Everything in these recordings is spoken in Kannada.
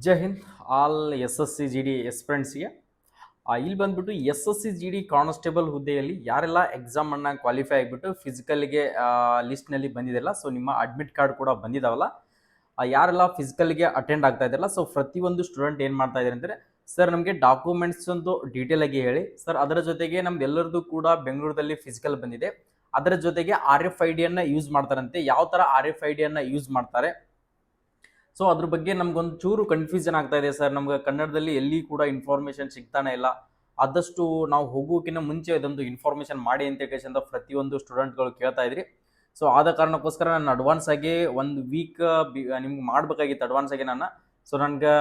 ಜೈ ಹಿಂದ್ all S S C G D ಎಸ್ಪಿರೆಂಟ್ಸ್ಗೆ ಇಲ್ಲಿ ಬಂದ್ಬಿಟ್ಟು S S C G D constable ಹುದ್ದೆಯಲ್ಲಿ ಯಾರೆಲ್ಲ ಎಕ್ಸಾಮನ್ನು ಕ್ವಾಲಿಫೈ ಆಗಿಬಿಟ್ಟು ಫಿಸಿಕಲ್ಗೆ ಲಿಸ್ಟ್ನಲ್ಲಿ ಬಂದಿದೆಯಲ್ಲ, ಸೊ ನಿಮ್ಮ ಅಡ್ಮಿಟ್ ಕಾರ್ಡ್ ಕೂಡ ಬಂದಿದ್ದಾವಲ್ಲ, ಯಾರೆಲ್ಲ ಫಿಸಿಕಲ್ಗೆ ಅಟೆಂಡ್ ಆಗ್ತಾ ಇದ್ದಾರಲ್ಲ, ಸೊ ಪ್ರತಿಯೊಂದು ಸ್ಟೂಡೆಂಟ್ ಏನು ಮಾಡ್ತಾ ಇದ್ದಾರೆ ಅಂದರೆ, ಸರ್ ನಮಗೆ ಡಾಕ್ಯುಮೆಂಟ್ಸ್ ಒಂದು ಡೀಟೇಲ್ ಆಗಿ ಹೇಳಿ ಸರ್, ಅದರ ಜೊತೆಗೆ ನಮ್ದು ಎಲ್ಲರದ್ದು ಕೂಡ ಬೆಂಗಳೂರಲ್ಲಿ ಫಿಸಿಕಲ್ ಬಂದಿದೆ, ಅದರ ಜೊತೆಗೆ ಆರ್ ಎಫ್ ಐ ಡಿಯನ್ನು ಯೂಸ್ ಮಾಡ್ತಾರಂತೆ, ಯಾವ ಥರ ಆರ್ ಎಫ್ ಐ ಡಿಯನ್ನು ಯೂಸ್ ಮಾಡ್ತಾರೆ, ಸೊ ಅದ್ರ ಬಗ್ಗೆ ನಮ್ಗೊಂದು ಚೂರು ಕನ್ಫ್ಯೂಷನ್ ಆಗ್ತಾ ಇದೆ ಸರ್. ನಮ್ಗೆ ಕನ್ನಡದಲ್ಲಿ ಎಲ್ಲಿ ಕೂಡ ಇನ್ಫಾರ್ಮೇಶನ್ ಸಿಗ್ತಾನೆ ಇಲ್ಲ. ಆದಷ್ಟು ನಾವು ಹೋಗೋಕ್ಕಿಂತ ಮುಂಚೆ ಇದೊಂದು ಇನ್ಫಾರ್ಮೇಶನ್ ಮಾಡಿ ಅಂತ ಕೇಳಿಸಿಂದ ಪ್ರತಿಯೊಂದು ಸ್ಟೂಡೆಂಟ್ಗಳು ಕೇಳ್ತಾ ಇದ್ರಿ. ಸೊ ಆದ ಕಾರಣಕ್ಕೋಸ್ಕರ ನಾನು ಅಡ್ವಾನ್ಸ್ ಆಗಿ ಒಂದು ವೀಕ್ ನಿಮ್ಗೆ ಮಾಡಬೇಕಾಗಿತ್ತು ಅಡ್ವಾನ್ಸ್ ಆಗಿ ನಾನು. ಸೊ ನನಗೆ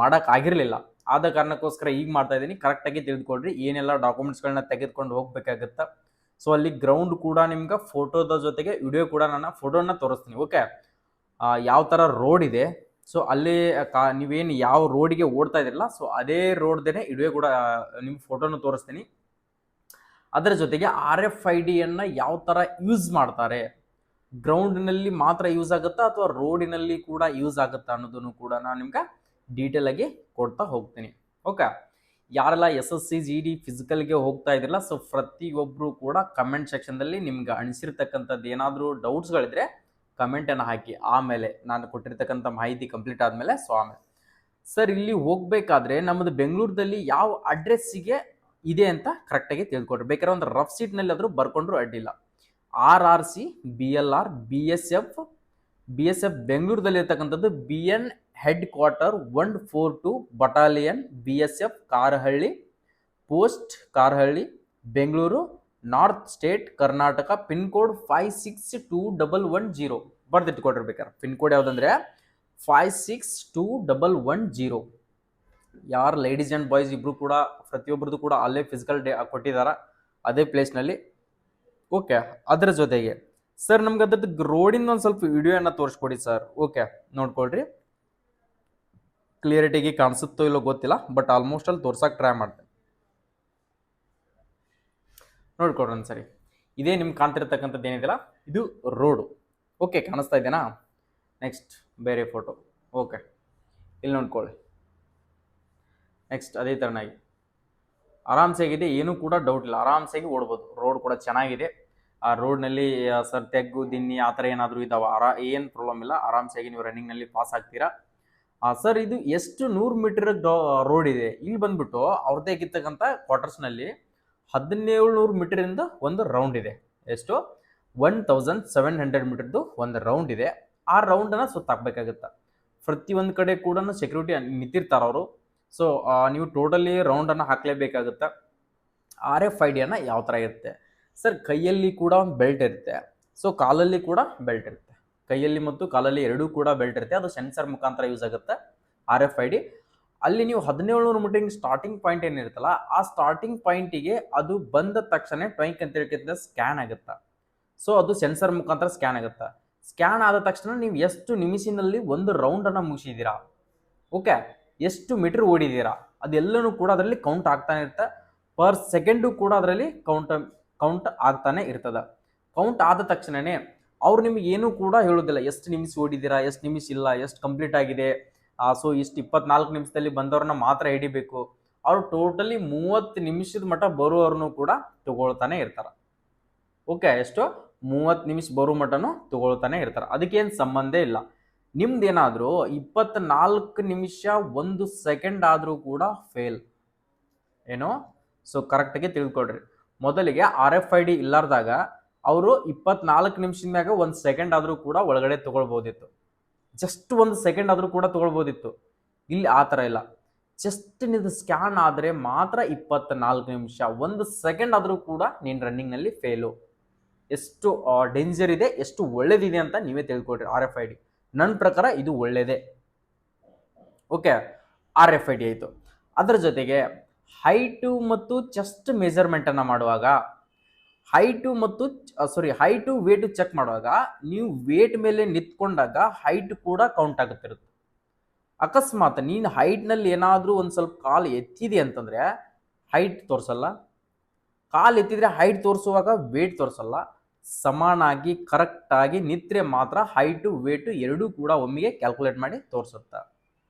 ಮಾಡೋಕ್ಕಾಗಿರಲಿಲ್ಲ. ಆದ ಕಾರಣಕ್ಕೋಸ್ಕರ ಈಗ ಮಾಡ್ತಾ ಇದ್ದೀನಿ. ಕರೆಕ್ಟಾಗಿ ತಿಳಿದುಕೊಡ್ರಿ ಏನೆಲ್ಲ ಡಾಕ್ಯುಮೆಂಟ್ಸ್ಗಳನ್ನ ತೆಗೆದುಕೊಂಡು ಹೋಗ್ಬೇಕಾಗತ್ತಾ. ಸೊ ಅಲ್ಲಿ ಗ್ರೌಂಡ್ ಕೂಡ ನಿಮ್ಗೆ ಫೋಟೋದ ಜೊತೆಗೆ ವಿಡಿಯೋ ಕೂಡ ನಾನು ಫೋಟೋನ ತೋರಿಸ್ತೀನಿ. ಓಕೆ, ಯಾವ ಥರ ರೋಡ್ ಇದೆ, ಸೊ ಅಲ್ಲಿ ನೀವೇನು ಯಾವ ರೋಡಿಗೆ ಓಡ್ತಾ ಇದ್ದೀರಲ್ಲ, ಸೊ ಅದೇ ರೋಡ್ದೇ ವಿಡಿಯೋ ಕೂಡ ನಿಮ್ಗೆ ಫೋಟೋನು ತೋರಿಸ್ತೀನಿ. ಅದರ ಜೊತೆಗೆ ಆರ್ ಎಫ್ ಐ ಡಿಯನ್ನು ಯಾವ ಥರ ಯೂಸ್ ಮಾಡ್ತಾರೆ, ಗ್ರೌಂಡ್ನಲ್ಲಿ ಮಾತ್ರ ಯೂಸ್ ಆಗುತ್ತಾ ಅಥವಾ ರೋಡಿನಲ್ಲಿ ಕೂಡ ಯೂಸ್ ಆಗುತ್ತಾ ಅನ್ನೋದನ್ನು ಕೂಡ ನಾನು ನಿಮ್ಗೆ ಡೀಟೇಲ್ ಆಗಿ ಕೊಡ್ತಾ ಹೋಗ್ತೀನಿ. ಓಕೆ, ಯಾರೆಲ್ಲ S S C G D ಫಿಸಿಕಲ್ಗೆ ಹೋಗ್ತಾ ಇದ್ದಿರಲ್ಲ, ಸೊ ಪ್ರತಿಯೊಬ್ಬರು ಕೂಡ ಕಮೆಂಟ್ ಸೆಕ್ಷನ್ದಲ್ಲಿ ನಿಮ್ಗೆ ಅನಿಸಿರ್ತಕ್ಕಂಥದ್ದು ಏನಾದರೂ ಡೌಟ್ಸ್ಗಳಿದ್ರೆ ಕಮೆಂಟನ್ನು ಹಾಕಿ. ಆಮೇಲೆ ನಾನು ಕೊಟ್ಟಿರ್ತಕ್ಕಂಥ ಮಾಹಿತಿ ಕಂಪ್ಲೀಟ್ ಆದಮೇಲೆ ಸೊ ಆಮೇಲೆ ಸರ್ ಇಲ್ಲಿ ಹೋಗಬೇಕಾದ್ರೆ ನಮ್ಮದು ಬೆಂಗಳೂರಲ್ಲಿ ಯಾವ ಅಡ್ರೆಸ್ಸಿಗೆ ಇದೆ ಅಂತ ಕರೆಕ್ಟಾಗಿ ತಿಳ್ಕೊಡ್ರಿ. ಬೇಕಾದ್ರೆ ಒಂದು ರಫ್ ಸೀಟ್ನಲ್ಲಿ ಆದರೂ ಬರ್ಕೊಂಡ್ರು ಅಡ್ಡಿಲ್ಲ. RRC BLR BSF ಬೆಂಗಳೂರಲ್ಲಿ ಇರ್ತಕ್ಕಂಥದ್ದು BN headquarter 142 battalion BSF Karahalli post Karahalli Bengaluru north state Karnataka, pin code 562110 ಬರ್ದಿಟ್ಕೊಟ್ಟಿರ್ಬೇಕಾರೆ. ಪಿನ್ ಕೋಡ್ ಯಾವುದಂದ್ರೆ 562110. ಯಾರು ಲೇಡೀಸ್ ಆ್ಯಂಡ್ ಬಾಯ್ಸ್ ಇಬ್ಬರು ಕೂಡ ಪ್ರತಿಯೊಬ್ಬರದ್ದು ಕೂಡ ಅಲ್ಲೇ ಫಿಸಿಕಲ್ ಡೇ ಕೊಟ್ಟಿದ್ದಾರೆ, ಅದೇ ಪ್ಲೇಸ್ನಲ್ಲಿ. ಓಕೆ, ಅದರ ಜೊತೆಗೆ ಸರ್ ನಮ್ಗೆ ಅದ್ರದ್ದು ರೋಡಿಂದ ಒಂದು ಸ್ವಲ್ಪ ವಿಡಿಯೋನ ತೋರಿಸ್ಕೊಡಿ ಸರ್. ಓಕೆ, ನೋಡ್ಕೊಳ್ರಿ, ಕ್ಲಿಯರಿಟಿಗೆ ಕಾಣಿಸುತ್ತೋ ಇಲ್ಲೋ ಗೊತ್ತಿಲ್ಲ, ಬಟ್ ಆಲ್ಮೋಸ್ಟ್ ಅಲ್ಲಿ ತೋರ್ಸಕ್ಕೆ ಟ್ರೈ ಮಾಡ್ತೇನೆ. ನೋಡ್ಕೊಡ್ರಿ ಒಂದ್ಸರಿ. ಇದೇ ನಿಮ್ಗೆ ಕಾಣ್ತಿರ್ತಕ್ಕಂಥದ್ದು ಏನಿದೆಯಲ್ಲ, ಇದು ರೋಡು. ಓಕೆ, ಕಾಣಿಸ್ತಾ ಇದೆನಾ? ನೆಕ್ಸ್ಟ್ ಬೇರೆ ಫೋಟೋ. ಓಕೆ, ಇಲ್ಲಿ ನೋಡ್ಕೊಳ್ಳಿ. ನೆಕ್ಸ್ಟ್ ಅದೇ ಥರನಾಗಿ ಆರಾಮ್ಸೆ ಆಗಿದೆ, ಏನೂ ಕೂಡ ಡೌಟ್ ಇಲ್ಲ, ಆರಾಮ್ಸಾಗಿ ಓಡ್ಬೋದು. ರೋಡ್ ಕೂಡ ಚೆನ್ನಾಗಿದೆ. ಆ ರೋಡ್ನಲ್ಲಿ ಸರ್ ತೆಗ್ಗು ದಿನ್ನಿ ಆ ಥರ ಏನಾದರೂ ಇದ್ದಾವೆ, ಏನು ಪ್ರಾಬ್ಲಮ್ ಇಲ್ಲ, ಆರಾಮ್ಸಾಗಿ ನೀವು ರನ್ನಿಂಗ್ನಲ್ಲಿ ಪಾಸ್ ಆಗ್ತೀರಾ. ಸರ್ ಇದು ಎಷ್ಟು 100 ಮೀಟರ್ ರೋಡ್ ಇದೆ. ಇಲ್ಲಿ ಬಂದ್ಬಿಟ್ಟು ಅವ್ರದ್ದೇ ಆಗಿರ್ತಕ್ಕಂಥ ಕ್ವಾರ್ಟರ್ಸ್ನಲ್ಲಿ 1700 ಮೀಟರಿಂದ ಒಂದು ರೌಂಡ್ ಇದೆ. ಎಷ್ಟು? 1700 ಮೀಟರ್ದು ಒಂದು ರೌಂಡ್ ಇದೆ. ಆ ರೌಂಡನ್ನು ಸುತ್ತಾಕಬೇಕಾಗುತ್ತೆ. ಪ್ರತಿಯೊಂದು ಕಡೆ ಕೂಡ ಸೆಕ್ಯೂರಿಟಿ ನಿಂತಿರ್ತಾರೆ ಅವರು. ಸೊ ನೀವು ಟೋಟಲಿ ರೌಂಡನ್ನು ಹಾಕಲೇಬೇಕಾಗುತ್ತೆ. ಆರ್ ಎಫ್ ಐ ಡಿಯನ್ನು ಯಾವ ಥರ ಇರುತ್ತೆ ಸರ್, ಕೈಯಲ್ಲಿ ಕೂಡ ಒಂದು ಬೆಲ್ಟ್ ಇರುತ್ತೆ, ಸೊ ಕಾಲಲ್ಲಿ ಕೂಡ ಬೆಲ್ಟ್ ಇರುತ್ತೆ. ಕೈಯಲ್ಲಿ ಮತ್ತು ಕಾಲಲ್ಲಿ ಎರಡೂ ಕೂಡ ಬೆಲ್ಟ್ ಇರುತ್ತೆ. ಅದು ಸೆನ್ಸರ್ ಮುಖಾಂತರ ಯೂಸ್ ಆಗುತ್ತೆ ಆರ್ ಎಫ್ ಐ ಡಿ. ಅಲ್ಲಿ ನೀವು 1700 ಮೀಟರ್ ಸ್ಟಾರ್ಟಿಂಗ್ ಪಾಯಿಂಟ್ ಏನಿರುತ್ತಲ್ಲ, ಆ ಸ್ಟಾರ್ಟಿಂಗ್ ಪಾಯಿಂಟಿಗೆ ಅದು ಬಂದ ತಕ್ಷಣ ಟ್ವೈಂಕ್ ಅಂತ ಹೇಳ್ಕಿಂತ ಸ್ಕ್ಯಾನ್ ಆಗುತ್ತೆ. ಸೊ ಅದು ಸೆನ್ಸರ್ ಮುಖಾಂತರ ಸ್ಕ್ಯಾನ್ ಆಗುತ್ತೆ. ಸ್ಕ್ಯಾನ್ ಆದ ತಕ್ಷಣ ನೀವು ಎಷ್ಟು ನಿಮಿಷದಲ್ಲಿ ಒಂದು ರೌಂಡನ್ನು ಮುಗಿಸಿದ್ದೀರಾ, ಓಕೆ, ಎಷ್ಟು ಮೀಟರ್ ಓಡಿದ್ದೀರಾ, ಅದೆಲ್ಲನೂ ಕೂಡ ಅದರಲ್ಲಿ ಕೌಂಟ್ ಆಗ್ತಾನೆ ಇರುತ್ತೆ. ಪರ್ ಸೆಕೆಂಡು ಕೂಡ ಅದರಲ್ಲಿ ಕೌಂಟ್ ಆಗ್ತಾನೆ ಇರ್ತದೆ. ಕೌಂಟ್ ಆದ ತಕ್ಷಣವೇ ಅವ್ರು ನಿಮಗೆ ಏನೂ ಕೂಡ ಹೇಳೋದಿಲ್ಲ, ಎಷ್ಟು ನಿಮಿಷ ಓಡಿದ್ದೀರಾ, ಎಷ್ಟು ನಿಮಿಷ ಇಲ್ಲ, ಎಷ್ಟು ಕಂಪ್ಲೀಟ್ ಆಗಿದೆ. ಸೊ ಇಷ್ಟು 24 ನಿಮಿಷದಲ್ಲಿ ಬಂದವ್ರನ್ನ ಮಾತ್ರ ಹಿಡಿಬೇಕು. ಅವ್ರು ಟೋಟಲಿ 30 ನಿಮಿಷದ ಮಟ್ಟ ಬರುವವ್ರನ್ನೂ ಕೂಡ ತಗೊಳ್ತಾನೆ ಇರ್ತಾರೆ. ಓಕೆ, ಎಷ್ಟು? 30 ನಿಮಿಷ ಬರೋ ಮಟ್ಟನೂ ತಗೊಳ್ತಾನೆ ಇರ್ತಾರೆ. ಅದಕ್ಕೇನು ಸಂಬಂಧ ಇಲ್ಲ. ನಿಮ್ದೇನಾದರೂ 24 ನಿಮಿಷ 1 ಸೆಕೆಂಡ್ ಆದರೂ ಕೂಡ ಫೇಲ್ ಏನೋ. ಸೊ ಕರೆಕ್ಟಾಗಿ ತಿಳ್ಕೊಡ್ರಿ. ಮೊದಲಿಗೆ ಆರ್ ಎಫ್ ಐ ಡಿ ಇಲ್ಲಾರ್ದಾಗ ಅವರು 24 ನಿಮಿಷದ ಮ್ಯಾಗ 1 ಸೆಕೆಂಡ್ ಆದರೂ ಕೂಡ ಒಳಗಡೆ ತಗೊಳ್ಬೋದಿತ್ತು. ಜಸ್ಟ್ 1 ಸೆಕೆಂಡ್ ಆದರೂ ಕೂಡ ತಗೊಳ್ಬೋದಿತ್ತು. ಇಲ್ಲಿ ಆ ಥರ ಇಲ್ಲ. ಜಸ್ಟ್ ನಿದು ಸ್ಕ್ಯಾನ್ ಆದರೆ ಮಾತ್ರ 24 ನಿಮಿಷ, 1 ಸೆಕೆಂಡ್ ಆದರೂ ಕೂಡ ನೀನು ರನ್ನಿಂಗ್ನಲ್ಲಿ ಫೇಲು. ಎಷ್ಟು ಡೇಂಜರ್ ಇದೆ, ಎಷ್ಟು ಒಳ್ಳೇದಿದೆ ಅಂತ ನೀವೇ ತಿಳ್ಕೊಡ್ರಿ. ಆರ್ ಎಫ್ ಐ ಡಿ ನನ್ನ ಪ್ರಕಾರ ಇದು ಒಳ್ಳೆಯದೇ. Okay, R F I D ಆಯಿತು. ಅದರ ಜೊತೆಗೆ ಹೈಟು ಮತ್ತು ಚೆಸ್ಟ್ ಮೆಜರ್ಮೆಂಟನ್ನು ಮಾಡುವಾಗ, ಹೈಟು ವೇಟು ಚೆಕ್ ಮಾಡುವಾಗ ನೀವು ವೇಟ್ ಮೇಲೆ ನಿಂತ್ಕೊಂಡಾಗ ಹೈಟ್ ಕೂಡ ಕೌಂಟ್ ಆಗುತ್ತಿರುತ್ತೆ. ಅಕಸ್ಮಾತ್ ನೀನು ಹೈಟ್ನಲ್ಲಿ ಏನಾದರೂ ಒಂದು ಸ್ವಲ್ಪ ಕಾಲು ಎತ್ತಿದೆ ಅಂತಂದರೆ ಹೈಟ್ ತೋರಿಸಲ್ಲ, ಕಾಲು ಎತ್ತಿದ್ರೆ ಹೈಟ್ ತೋರಿಸುವಾಗ ವೇಟ್ ತೋರಿಸಲ್ಲ. ಸಮಾನಾಗಿ ಕರೆಕ್ಟಾಗಿ ನಿಂತರೆ ಮಾತ್ರ ಹೈಟು ವೇಟು ಎರಡೂ ಕೂಡ ಒಮ್ಮೆಗೆ ಕ್ಯಾಲ್ಕುಲೇಟ್ ಮಾಡಿ ತೋರಿಸುತ್ತೆ.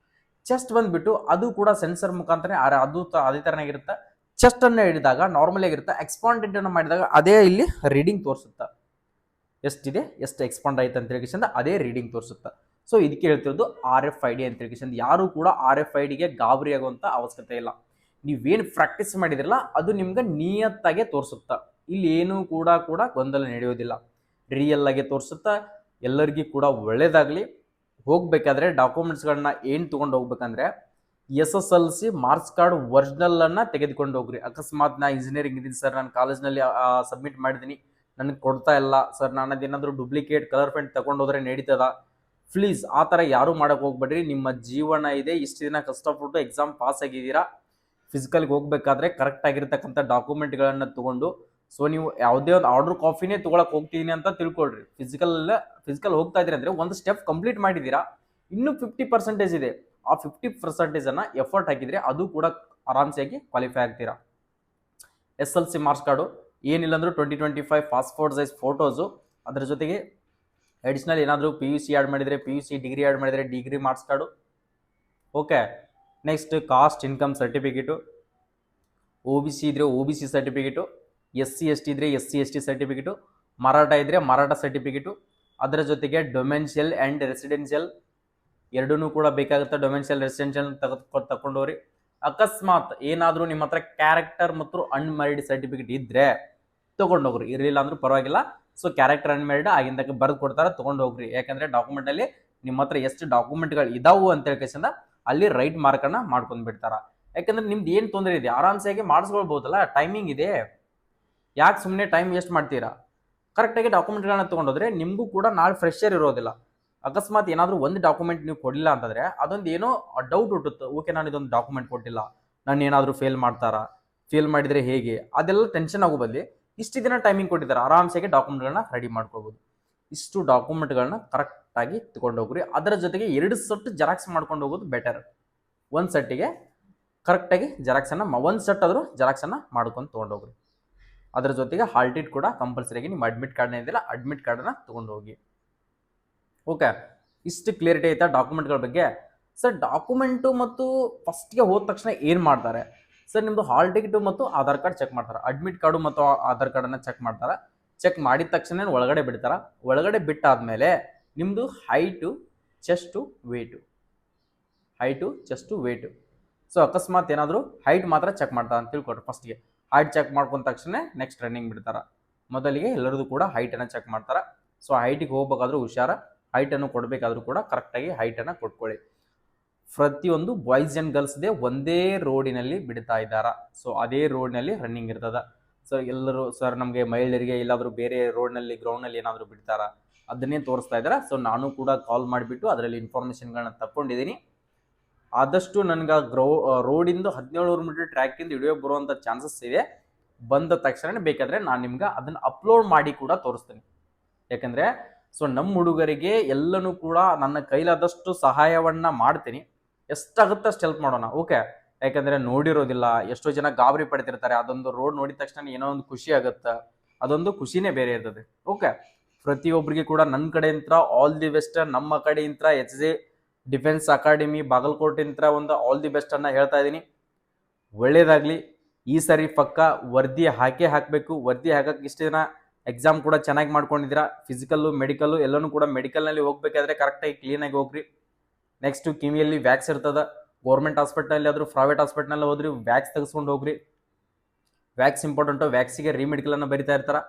ಚೆಸ್ಟ್ ಬಂದ್ಬಿಟ್ಟು ಅದು ಕೂಡ ಸೆನ್ಸರ್ ಮುಖಾಂತರ ಅದು ಅದೇ ತರನಾಗಿರುತ್ತೆ. ಚೆಸ್ಟ್ ಅನ್ನ ಹಿಡಿದಾಗ ನಾರ್ಮಲ್ ಆಗಿರುತ್ತೆ, ಎಕ್ಸ್ಪಾಂಡೆಡ್ ಅನ್ನು ಮಾಡಿದಾಗ ಅದೇ ಇಲ್ಲಿ ರೀಡಿಂಗ್ ತೋರಿಸುತ್ತೆ, ಎಷ್ಟಿದೆ ಎಷ್ಟು ಎಕ್ಸ್ಪಾಂಡ್ ಆಯ್ತು ಅಂತ ಹೇಳಿ ಅದೇ ರೀಡಿಂಗ್ ತೋರಿಸುತ್ತೆ. ಸೊ ಇದಕ್ಕೆ ಹೇಳ್ತಿರೋದು RFID ಅಂತ ಹೇಳಿ. ಯಾರು ಕೂಡ RFIDಗೆ ಗಾಬರಿ ಆಗುವಂತ ಅವಶ್ಯಕತೆ ಇಲ್ಲ. ನೀವೇನು ಪ್ರಾಕ್ಟೀಸ್ ಮಾಡಿದ್ರಲ್ಲ ಅದು ನಿಮ್ಗೆ ನಿಯತ್ತಾಗೆ ತೋರಿಸುತ್ತಾ, ಇಲ್ಲಿ ಏನು ಕೂಡ ಗೊಂದಲ ನಡೆಯೋದಿಲ್ಲ, ರಿಯಲ್ ಆಗಿ ತೋರಿಸುತ್ತಾ. ಎಲ್ಲರಿಗೂ ಕೂಡ ಒಳ್ಳೇದಾಗಲಿ. ಹೋಗ್ಬೇಕಾದ್ರೆ ಡಾಕ್ಯುಮೆಂಟ್ಸ್ಗಳನ್ನ ಏನು ತೊಗೊಂಡು ಹೋಗ್ಬೇಕಂದ್ರೆ SSLC ಮಾರ್ಕ್ಸ್ ಕಾರ್ಡ್ ಒರಿಜಿನಲ್ ಅನ್ನ ತೆಗೆದುಕೊಂಡು ಹೋಗ್ರಿ. ಅಕಸ್ಮಾತ್ ನಾ ಇಂಜಿನಿಯರಿಂಗ್ ಇದ್ದೀನಿ ಸರ್, ನಾನು ಕಾಲೇಜ್ನಲ್ಲಿ ಸಬ್ಮಿಟ್ ಮಾಡಿದ್ದೀನಿ, ನನಗೆ ಕೊಡ್ತಾ ಇಲ್ಲ ಸರ್, ನಾನು ಅದೇನಾದರೂ ಡೂಪ್ಲಿಕೇಟ್ ಕಲರ್ ಪೆಂಟ್ ತಗೊಂಡೋದ್ರೆ ನಡೀತದ, ಪ್ಲೀಸ್ ಆ ಥರ ಯಾರು ಮಾಡೋಕೆ ಹೋಗ್ಬೇಡ್ರಿ. ನಿಮ್ಮ ಜೀವನ ಇದೆ, ಇಷ್ಟು ದಿನ ಕಷ್ಟಪಟ್ಟು ಎಕ್ಸಾಮ್ ಪಾಸ್ ಆಗಿದ್ದೀರಾ, ಫಿಸಿಕಲ್ಗೆ ಹೋಗ್ಬೇಕಾದ್ರೆ ಕರೆಕ್ಟ್ ಆಗಿರ್ತಕ್ಕಂಥ ಡಾಕ್ಯುಮೆಂಟ್ಗಳನ್ನು ತೊಗೊಂಡು, ಸೊ ನೀವು ಯಾವುದೇ ಒಂದು ಆರ್ಡರ್ ಕಾಪಿನೇ ತೊಗೊಳಕ್ಕೆ ಹೋಗ್ತೀನಿ ಅಂತ ತಿಳ್ಕೊಳ್ರಿ. ಫಿಸಿಕಲ್ ಹೋಗ್ತಾ ಇದ್ದೀರಿ ಅಂದರೆ ಒಂದು ಸ್ಟೆಪ್ ಕಂಪ್ಲೀಟ್ ಮಾಡಿದ್ದೀರಾ, ಇನ್ನೂ 50% ಇದೆ. ಆ 50% ಎಫರ್ಟ್ ಹಾಕಿದರೆ ಅದು ಕೂಡ ಆರಾಮ್ಸಾಗಿ ಕ್ವಾಲಿಫೈ ಆಗ್ತೀರಾ. SLC ಮಾರ್ಕ್ಸ್ ಕಾರ್ಡು ಏನಿಲ್ಲ ಅಂದರೂ 2025 ಪಾಸ್ಪೋರ್ಟ್ ಸೈಜ್ ಫೋಟೋಸು, ಅದರ ಜೊತೆಗೆ ಅಡಿಷ್ನಲ್ ಏನಾದರೂ PUC ಆ್ಯಡ್ ಮಾಡಿದರೆ PUC, ಡಿಗ್ರಿ ಆ್ಯಡ್ ಮಾಡಿದರೆ degree marks card. Okay, next caste income certificate, OBC ಇದ್ದರೆ OBC ಸರ್ಟಿಫಿಕೇಟು, SC ST ಇದ್ದರೆ SC ST ಸರ್ಟಿಫಿಕೇಟು, ಮರಾಠ ಇದ್ದರೆ ಮರಾಠ ಸರ್ಟಿಫಿಕೇಟು, ಅದರ ಜೊತೆಗೆ ಡೊಮೆನ್ಷಿಯಲ್ ಆ್ಯಂಡ್ ರೆಸಿಡೆನ್ಷಿಯಲ್ ಎರಡೂ ಕೂಡ ಬೇಕಾಗುತ್ತೆ. ಡೊಮೆನ್ಷಿಯಲ್ ರೆಸಿಡೆನ್ಷಿಯಲ್ ತಗೊಂಡವ್ರಿ. ಅಕಸ್ಮಾತ್ ಏನಾದರೂ ನಿಮ್ಮ ಹತ್ರ ಕ್ಯಾರೆಕ್ಟರ್ ಮತ್ತು ಅನ್ಮ್ಯಾರಿಡ್ ಸರ್ಟಿಫಿಕೇಟ್ ಇದ್ದರೆ ತೊಗೊಂಡೋಗ್ರಿ, ಇರಲಿಲ್ಲ ಅಂದ್ರೂ ಪರವಾಗಿಲ್ಲ. ಸೊ ಕ್ಯಾರೆಕ್ಟರ್ ಅನ್ಮ್ಯಾರಿಡ್ ಆಗಿಂದಕ್ಕೆ ಬರೆದು ಕೊಡ್ತಾರೆ, ತೊಗೊಂಡೋಗ್ರಿ. ಯಾಕಂದರೆ ಡಾಕ್ಯುಮೆಂಟಲ್ಲಿ ನಿಮ್ಮ ಹತ್ರ ಎಷ್ಟು ಡಾಕ್ಯುಮೆಂಟ್ಗಳು ಇದಾವು ಅಂತ ಹೇಳ್ಕೇಸಿಂದ ಅಲ್ಲಿ ರೈಟ್ ಮಾರ್ಕನ್ನು ಮಾಡ್ಕೊಂಡು ಬಿಡ್ತಾರೆ. ಯಾಕಂದರೆ ನಿಮ್ದು ಏನು ತೊಂದರೆ ಇದೆ ಆರಾಮ್ಸಾಗಿ ಮಾಡಿಸ್ಕೊಳ್ಬೋದಲ್ಲ, ಟೈಮಿಂಗ್ ಇದೆ, ಯಾಕೆ ಸುಮ್ಮನೆ ಟೈಮ್ ವೇಸ್ಟ್ ಮಾಡ್ತೀರಾ? ಕರೆಕ್ಟಾಗಿ ಡಾಕ್ಯುಮೆಂಟ್ಗಳನ್ನ ತೊಗೊಂಡೋದ್ರೆ ನಿಮಗೂ ಕೂಡ ನಾಳೆ ಫ್ರೆಶರ್ ಇರೋದಿಲ್ಲ. ಅಕಸ್ಮಾತ್ ಏನಾದರೂ ಒಂದು ಡಾಕ್ಯುಮೆಂಟ್ ನೀವು ಕೊಡಲಿಲ್ಲ ಅಂತಂದರೆ ಅದೊಂದು ಏನೋ ಡೌಟ್ ಹುಟ್ಟುತ್ತೆ, ಓಕೆ ನಾನು ಇದೊಂದು ಡಾಕ್ಯುಮೆಂಟ್ ಕೊಟ್ಟಿಲ್ಲ, ನಾನು ಏನಾದರೂ ಫೇಲ್ ಮಾಡ್ತಾರಾ, ಫೇಲ್ ಮಾಡಿದರೆ ಹೇಗೆ, ಅದೆಲ್ಲ ಟೆನ್ಷನ್ ಆಗೋ ಬದಲಿ ಇಷ್ಟು ದಿನ ಟೈಮಿಂಗ್ ಕೊಟ್ಟಿದ್ದಾರೆ, ಆರಾಮ್ಸಾಗಿ ಡಾಕ್ಯುಮೆಂಟ್ಗಳನ್ನ ರೆಡಿ ಮಾಡ್ಕೋಬೋದು. ಇಷ್ಟು ಡಾಕ್ಯುಮೆಂಟ್ಗಳನ್ನ ಕರೆಕ್ಟಾಗಿ ತೊಗೊಂಡೋಗ್ರಿ. ಅದರ ಜೊತೆಗೆ 2 ಸೆಟ್ ಜೆರಾಕ್ಸ್ ಮಾಡ್ಕೊಂಡು ಹೋಗೋದು ಬೆಟರ್. ಒಂದು ಸೆಟ್ಟಿಗೆ ಕರೆಕ್ಟಾಗಿ ಜೆರಾಕ್ಸನ್ನು ಒಂದು ಸೆಟ್ ಆದರೂ ಜೆರಾಕ್ಸನ್ನು ಮಾಡ್ಕೊಂಡು ತೊಗೊಂಡೋಗ್ರಿ. ಅದರ ಜೊತೆಗೆ ಹಾಲ್ ಟಿಕೆಟ್ ಕೂಡ ಕಂಪಲ್ಸರಿಯಾಗಿ ನಿಮ್ಮ ಅಡ್ಮಿಟ್ ಕಾರ್ಡ್ನ ಇದೆಯಲ್ಲ ಅಡ್ಮಿಟ್ ಕಾರ್ಡನ್ನು ತೊಗೊಂಡು ಹೋಗಿ. ಓಕೆ, ಇಷ್ಟು ಕ್ಲಿಯರಿಟಿ ಆಯ್ತಾ ಡಾಕ್ಯುಮೆಂಟ್ಗಳ ಬಗ್ಗೆ? ಸರ್ ಡಾಕ್ಯುಮೆಂಟು ಮತ್ತು ಫಸ್ಟ್ಗೆ ಹೋದ ತಕ್ಷಣ ಏನು ಮಾಡ್ತಾರೆ ಸರ್, ನಿಮ್ಮದು ಹಾಲ್ ಟಿಕೆಟು ಮತ್ತು ಆಧಾರ್ ಕಾರ್ಡ್ ಚೆಕ್ ಮಾಡ್ತಾರೆ, ಅಡ್ಮಿಟ್ ಕಾರ್ಡು ಮತ್ತು ಆಧಾರ್ ಕಾರ್ಡನ್ನು ಚೆಕ್ ಮಾಡ್ತಾರೆ. ಚೆಕ್ ಮಾಡಿದ ತಕ್ಷಣ ಒಳಗಡೆ ಬಿಡ್ತಾರೆ. ಒಳಗಡೆ ಬಿಟ್ಟಾದಮೇಲೆ ನಿಮ್ಮದು ಹೈಟು, ಚೆಸ್ಟು, ವೇಟು. ಸೊ ಅಕಸ್ಮಾತ್ ಏನಾದರೂ ಹೈಟ್ ಮಾತ್ರ ಚೆಕ್ ಮಾಡ್ತಾರೆ ಅಂತ ತಿಳ್ಕೊಡ್ರಿ. ಫಸ್ಟ್ಗೆ ಹೈಟ್ ಚೆಕ್ ಮಾಡ್ಕೊಂಡ ತಕ್ಷಣ ನೆಕ್ಸ್ಟ್ ರನ್ನಿಂಗ್ ಬಿಡ್ತಾರೆ. ಮೊದಲಿಗೆ ಎಲ್ಲರದು ಕೂಡ ಹೈಟನ್ನು ಚೆಕ್ ಮಾಡ್ತಾರೆ. ಸೊ ಹೈಟಿಗೆ ಹೋಗ್ಬೇಕಾದ್ರೂ ಹುಷಾರ, ಹೈಟನ್ನು ಕೊಡಬೇಕಾದ್ರೂ ಕೂಡ ಕರೆಕ್ಟಾಗಿ ಹೈಟನ್ನು ಕೊಟ್ಕೊಳ್ಳಿ. ಪ್ರತಿಯೊಂದು ಬಾಯ್ಸ್ ಆ್ಯಂಡ್ ಗರ್ಲ್ಸ್ದೇ ಒಂದೇ ರೋಡಿನಲ್ಲಿ ಬಿಡ್ತಾ ಇದ್ದಾರಾ, ಸೊ ಅದೇ ರೋಡ್ನಲ್ಲಿ ರನ್ನಿಂಗ್ ಇರ್ತದೆ. ಸೊ ಎಲ್ಲರೂ ಸರ್ ನಮಗೆ ಮಹಿಳೆಯರಿಗೆ ಎಲ್ಲಾದರೂ ಬೇರೆ ರೋಡ್ನಲ್ಲಿ ಗ್ರೌಂಡ್ನಲ್ಲಿ ಏನಾದರೂ ಬಿಡ್ತಾರಾ ಅದನ್ನೇ ತೋರಿಸ್ತಾ ಇದ್ದಾರೆ. ಸೊ ನಾನು ಕೂಡ ಕಾಲ್ ಮಾಡಿಬಿಟ್ಟು ಅದರಲ್ಲಿ ಇನ್ಫಾರ್ಮೇಷನ್ಗಳನ್ನ ತಗೊಂಡಿದ್ದೀನಿ. ಆದಷ್ಟು ನನಗೆ ರೋಡಿಂದು 1700 ಮೀಟರ್ ಟ್ರ್ಯಾಕಿಂದ ವಿಡಿಯೋ ಬರುವಂಥ ಚಾನ್ಸಸ್ ಇದೆ. ಬಂದ ತಕ್ಷಣ ಬೇಕಾದರೆ ನಾನು ನಿಮ್ಗೆ ಅದನ್ನು ಅಪ್ಲೋಡ್ ಮಾಡಿ ಕೂಡ ತೋರಿಸ್ತೀನಿ. ಯಾಕಂದರೆ ಸೊ ನಮ್ಮ ಹುಡುಗರಿಗೆ ಎಲ್ಲನೂ ಕೂಡ ನನ್ನ ಕೈಲಾದಷ್ಟು ಸಹಾಯವನ್ನು ಮಾಡ್ತೀನಿ, ಎಷ್ಟಾಗುತ್ತೆ ಅಷ್ಟು ಹೆಲ್ಪ್ ಮಾಡೋಣ. ಓಕೆ, ಯಾಕಂದರೆ ನೋಡಿರೋದಿಲ್ಲ, ಎಷ್ಟೋ ಜನ ಗಾಬರಿ ಪಡ್ತಿರ್ತಾರೆ. ಅದೊಂದು ರೋಡ್ ನೋಡಿದ ತಕ್ಷಣ ಏನೋ ಒಂದು ಖುಷಿ ಆಗುತ್ತೆ, ಅದೊಂದು ಖುಷಿನೇ ಬೇರೆ ಇರ್ತದೆ. ಓಕೆ, ಪ್ರತಿಯೊಬ್ಬರಿಗೆ ಕೂಡ ನನ್ನ ಕಡೆಯಿಂದ ಆಲ್ ದಿ ಬೆಸ್ಟ್. ನಮ್ಮ ಕಡೆಯಿಂದ HJ ಡಿಫೆನ್ಸ್ ಅಕಾಡೆಮಿ ಬಾಗಲಕೋಟೆಯಿಂದ ಒಂದು ಆಲ್ ದಿ ಬೆಸ್ಟ್ ಅನ್ನು ಹೇಳ್ತಾ ಇದ್ದೀನಿ. ಒಳ್ಳೇದಾಗಲಿ. ಈ ಸರಿ ಪಕ್ಕ ವರದಿ ಹಾಕಬೇಕು. ವರದಿ ಹಾಕಕ್ಕೆ ಇಷ್ಟು ದಿನ ಎಕ್ಸಾಮ್ ಕೂಡ ಚೆನ್ನಾಗಿ ಮಾಡ್ಕೊಂಡಿದ್ದೀರಾ. ಫಿಸಿಕಲ್ಲು ಮೆಡಿಕಲ್ಲು ಎಲ್ಲನೂ ಕೂಡ ಮೆಡಿಕಲ್ನಲ್ಲಿ ಹೋಗ್ಬೇಕಾದ್ರೆ ಕರೆಕ್ಟಾಗಿ ಕ್ಲೀನಾಗಿ ಹೋಗ್ರಿ. ನೆಕ್ಸ್ಟು ಕಿವಿಯಲ್ಲಿ ವ್ಯಾಕ್ಸ್ ಇರ್ತದೆ. ಗೌರ್ಮೆಂಟ್ ಹಾಸ್ಪಿಟ್ಲಲ್ಲಿ ಆದರೂ ಪ್ರೈವೇಟ್ ಹಾಸ್ಪಿಟ್ಲಲ್ಲಿ ಹೋದ್ರಿ ವ್ಯಾಕ್ಸ್ ತೆಗೆಸ್ಕೊಂಡು ಹೋಗ್ರಿ. ವ್ಯಾಕ್ಸ್ ಇಂಪಾರ್ಟೆಂಟು, ವ್ಯಾಕ್ಸಿಗೆ ರೀಮೆಡಿಕಲನ್ನು ಬರಿತಾ ಇರ್ತಾರೆ.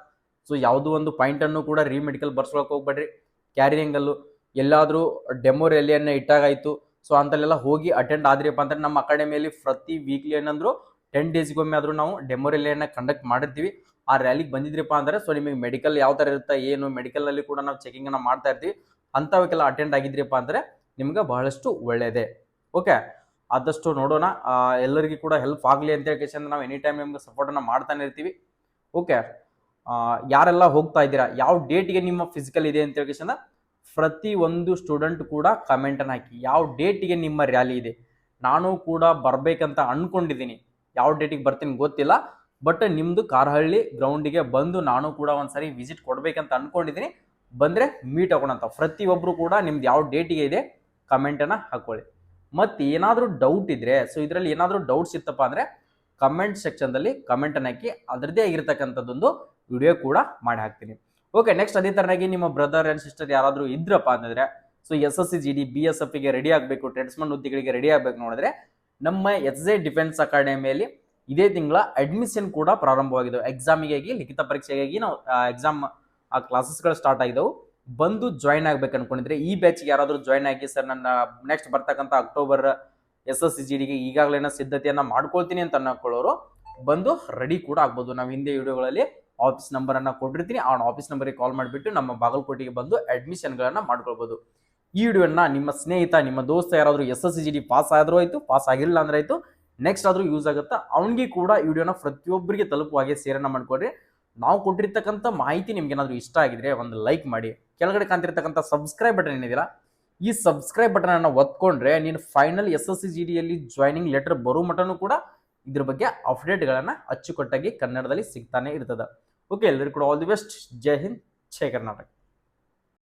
ಸೊ ಯಾವುದೋ ಒಂದು ಪಾಯಿಂಟನ್ನು ಕೂಡ ರೀಮೆಡಿಕಲ್ ಬರ್ಸ್ಕೊಳಕ್ಕೆ ಹೋಗ್ಬೇಡ್ರಿ. ಕ್ಯಾರಿಯಿಂಗಲ್ಲು ಎಲ್ಲಾದರೂ ಡೆಮೋ ರ್ಯಾಲಿಯನ್ನು ಇಟ್ಟಾಗಾಯಿತು, ಸೊ ಅಂತಲ್ಲೆಲ್ಲ ಹೋಗಿ ಅಟೆಂಡ್ ಆದ್ರಿಯಪ್ಪ ಅಂದರೆ ನಮ್ಮ ಅಕಾಡೆಮಿಯಲ್ಲಿ ಪ್ರತಿ ವೀಕ್ಲಿ ಏನಂದ್ರು 10 ಡೇಸ್ಗೊಮ್ಮೆ ಆದರೂ ನಾವು ಡೆಮೋ ರ್ಯಾಲಿಯನ್ನು ಕಂಡಕ್ಟ್ ಮಾಡಿರ್ತೀವಿ. ಆ ರ್ಯಾಲಿಗೆ ಬಂದಿದ್ರಪ್ಪ ಅಂದರೆ ಸೊ ನಿಮಗೆ ಮೆಡಿಕಲ್ ಯಾವ ಥರ ಇರುತ್ತೆ ಏನು, ಮೆಡಿಕಲಲ್ಲಿ ಕೂಡ ನಾವು ಚೆಕಿಂಗನ್ನು ಮಾಡ್ತಾ ಇರ್ತೀವಿ. ಅಂಥವಕ್ಕೆಲ್ಲ ಅಟೆಂಡ್ ಆಗಿದ್ರಪ್ಪ ಅಂದರೆ ನಿಮ್ಗೆ ಬಹಳಷ್ಟು ಒಳ್ಳೆಯದೇ. ಓಕೆ, ಆದಷ್ಟು ನೋಡೋಣ, ಎಲ್ಲರಿಗೂ ಕೂಡ ಹೆಲ್ಪ್ ಆಗಲಿ ಅಂತ ಹೇಳಿ ನಾವು ಎನಿ ಟೈಮ್ ನಿಮ್ಗೆ ಸಪೋರ್ಟನ್ನು ಮಾಡ್ತಾನೆ ಇರ್ತೀವಿ. ಓಕೆ, ಯಾರೆಲ್ಲ ಹೋಗ್ತಾ ಇದ್ದೀರಾ, ಯಾವ ಡೇಟಿಗೆ ನಿಮ್ಮ ಫಿಸಿಕಲ್ ಇದೆ ಅಂತ ಹೇಳಿ ಪ್ರತಿ ಒಂದು ಸ್ಟೂಡೆಂಟ್ ಕೂಡ ಕಮೆಂಟನ್ನು ಹಾಕಿ. ಯಾವ ಡೇಟಿಗೆ ನಿಮ್ಮ ರ್ಯಾಲಿ ಇದೆ, ನಾನು ಕೂಡ ಬರಬೇಕಂತ ಅಂದ್ಕೊಂಡಿದ್ದೀನಿ. ಯಾವ ಡೇಟಿಗೆ ಬರ್ತೀನಿ ಗೊತ್ತಿಲ್ಲ, ಬಟ್ ನಿಮ್ಮದು ಕಾರಹಳ್ಳಿ ಗ್ರೌಂಡಿಗೆ ಬಂದು ನಾನು ಕೂಡ ಒಂದ್ಸರಿ ವಿಸಿಟ್ ಕೊಡಬೇಕಂತ ಅಂದ್ಕೊಂಡಿದ್ದೀನಿ. ಬಂದರೆ ಮೀಟ್ ಆಗೋಣ ಅಂತ. ಪ್ರತಿಯೊಬ್ಬರು ಕೂಡ ನಿಮ್ದು ಯಾವ ಡೇಟಿಗೆ ಇದೆ ಕಮೆಂಟನ್ನು ಹಾಕ್ಕೊಳ್ಳಿ. ಮತ್ತು ಏನಾದರೂ ಡೌಟ್ ಇದ್ದರೆ, ಸೊ ಇದರಲ್ಲಿ ಏನಾದರೂ ಡೌಟ್ಸ್ ಇತ್ತಪ್ಪ ಅಂದರೆ ಕಮೆಂಟ್ ಸೆಕ್ಷನ್ದಲ್ಲಿ ಕಮೆಂಟನ್ನು ಹಾಕಿ ಅದರದ್ದೇ ಆಗಿರ್ತಕ್ಕಂಥದ್ದೊಂದು ವಿಡಿಯೋ ಕೂಡ ಮಾಡಿ ಹಾಕ್ತೀನಿ. ಓಕೆ, ನೆಕ್ಸ್ಟ್ ಅದೇ ಥರನಾಗಿ ನಿಮ್ಮ ಬ್ರದರ್ ಆ್ಯಂಡ್ ಸಿಸ್ಟರ್ ಯಾರಾದರೂ ಇದ್ರಪ್ಪ ಅಂತಂದರೆ, ಸೊ SSC GD BSFಗೆ ರೆಡಿ ಆಗಬೇಕು, ಟ್ರೇಡ್ಸ್ಮನ್ ಹುದ್ದೆಗಳಿಗೆ ರೆಡಿ ಆಗಬೇಕು ನೋಡಿದ್ರೆ ನಮ್ಮ SJ ಡಿಫೆನ್ಸ್ ಅಕಾಡೆಮಿಯಲ್ಲಿ ಇದೇ ತಿಂಗಳ ಅಡ್ಮಿಷನ್ ಕೂಡ ಪ್ರಾರಂಭವಾಗಿದೆ. ಎಕ್ಸಾಮಿಗಾಗಿ, ಲಿಖಿತ ಪರೀಕ್ಷೆಗಾಗಿ ನಾವು ಎಕ್ಸಾಮ್ ಕ್ಲಾಸಸ್ಗಳು ಸ್ಟಾರ್ಟ್ ಆಗಿದ್ದವು. ಬಂದು ಜಾಯ್ನ್ ಆಗ್ಬೇಕು ಅನ್ಕೊಂಡಿದ್ರೆ ಈ ಬ್ಯಾಚ್ಗೆ ಯಾರಾದರೂ ಜಾಯ್ನ್ ಆಗಿ, ಸರ್ ನನ್ನ ನೆಕ್ಸ್ಟ್ ಬರ್ತಕ್ಕಂಥ ಅಕ್ಟೋಬರ್ SSC GDಗೆ ಈಗಾಗಲೇ ಸಿದ್ಧತೆಯನ್ನು ಮಾಡ್ಕೊಳ್ತೀನಿ ಅಂತ ಅನ್ಕೊಳ್ಳೋರು ಬಂದು ರೆಡಿ ಕೂಡ ಆಗ್ಬೋದು. ನಾವು ಹಿಂದೆ ವಿಡಿಯೋಗಳಲ್ಲಿ ಆಫೀಸ್ ನಂಬರನ್ನು ಕೊಟ್ಟಿರ್ತೀನಿ, ಆ ಆಫೀಸ್ ನಂಬರಿಗೆ ಕಾಲ್ ಮಾಡಿಬಿಟ್ಟು ನಮ್ಮ ಬಾಗಲಕೋಟೆಗೆ ಬಂದು ಅಡ್ಮಿಷನ್ಗಳನ್ನು ಮಾಡ್ಕೊಳ್ಬೋದು. ಈ ವಿಡಿಯೋನ ನಿಮ್ಮ ಸ್ನೇಹಿತ, ನಿಮ್ಮ ದೋಸ್ತ ಯಾರಾದರೂ SSC GD ಪಾಸ್ ಆದರೂ ಆಯಿತು, ಪಾಸ್ ಆಗಿಲ್ಲ ಅಂದ್ರೆ ಆಯಿತು, ನೆಕ್ಸ್ಟ್ ಆದರೂ ಯೂಸ್ ಆಗುತ್ತಾ ಅವನಿಗೆ ಕೂಡ ಈ ವಿಡಿಯೋನ ಪ್ರತಿಯೊಬ್ಬರಿಗೆ ತಲುಪುವ ಹಾಗೆ ಶೇರನ್ನು ಮಾಡ್ಕೊಡ್ರಿ. ನಾವು ಕೊಟ್ಟಿರ್ತಕ್ಕಂಥ ಮಾಹಿತಿ ನಿಮ್ಗೆ ಏನಾದರೂ ಇಷ್ಟ ಆಗಿದ್ರೆ ಒಂದು ಲೈಕ್ ಮಾಡಿ. ಕೆಳಗಡೆ ಕಾಣ್ತಿರ್ತಕ್ಕಂಥ ಸಬ್ಸ್ಕ್ರೈಬ್ ಬಟನ್ ಏನಿದೆಯಲ್ಲ, ಈ ಸಬ್ಸ್ಕ್ರೈಬ್ ಬಟನ್ ಅನ್ನು ಒತ್ಕೊಂಡ್ರೆ ನೀನು ಫೈನಲ್ SSC GDಯಲ್ಲಿ ಜಾಯ್ನಿಂಗ್ ಲೆಟರ್ ಬರೋ ಮಟನೂ ಕೂಡ ಇದ್ರ ಬಗ್ಗೆ ಅಪ್ಡೇಟ್ಗಳನ್ನು ಅಚ್ಚುಕಟ್ಟಾಗಿ ಕನ್ನಡದಲ್ಲಿ ಸಿಗ್ತಾನೆ ಇರ್ತದೆ. ಓಕೆ, ಎಲ್ಲರಿಗೂ ಕೂಡ all the best. Jai Hind, Jai Karnataka.